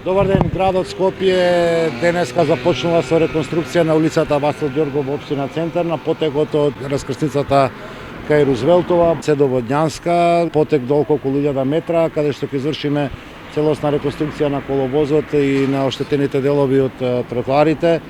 Добар ден, градот Скопје денеска започнува со реконструкција на улицата Васил Ѓоргов во општина Центар на потекот од раскрсницата кај Рузвелтова се до Водњанска, потек до околу 1000 метра, каде што ќе извршиме целосна реконструкција на коловозот и на оштетените делови од тротоарите.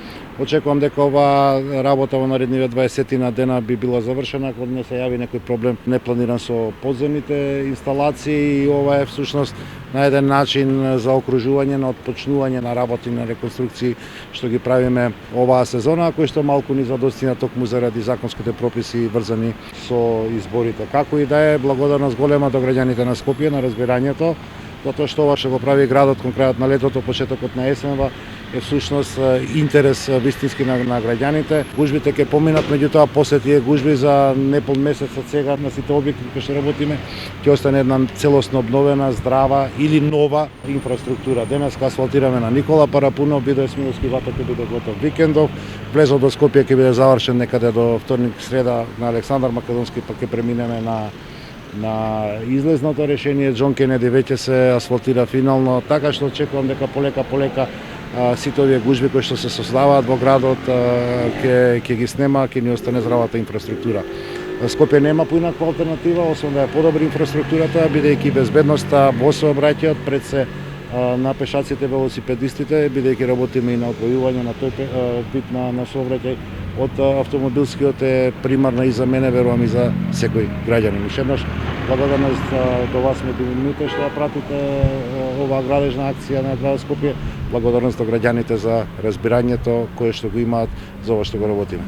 Очекувам дека ова работа во наредниве 20 на дена би била завршена, ако не се јави некој проблем непланиран со подземните инсталации, и ова е всушност на еден начин за окружување на отпочнување на работи на реконструкции што ги правиме оваа сезона, кои што малку ни задостина токму заради законските прописи врзани со изборите. Како и да е, благодарност голема до граѓаните на Скопје на разбирањето, затоа што ова што го прави градот кон крајот на летото, почетокот на есенва, е всушност интерес вистински на граѓаните. Гужбите ќе поминат, меѓутоа после тие гужби за непол месец од сега на сите објекти кои што работиме ќе остане една целосно обновена, здрава или нова инфраструктура. Денеска асфалтираме на Никола Парапунов, Видоесмиловски ватот ќе биде готов викендов, влезот до Скопје ќе биде завршен некаде до вторник, среда на Александар Македонски, па ќе преминеме на излезното решение. Џон Кенеди веќе се асфалтира финално, така што очекувам дека полека сите овие гужби кои што се создаваат во градот ќе ги снема, ќе ни остане здравата инфраструктура. Скопје нема поинаква алтернатива, освен да е подобра инфраструктурата, бидејќи безбедноста во сообраќајот пред се на пешаците, велосипедистите, бидејќи работиме и на одвојување на тој вид на сообраќај од автомобилскиот е примарна и за мене, верувам и за секој граѓанин. Уште еднаш благодарност до вас медиумите што ја пратите оваа градежна акција на градот Скопје, благодарност до граѓаните за разбирањето кое што го имаат за ова што го работиме.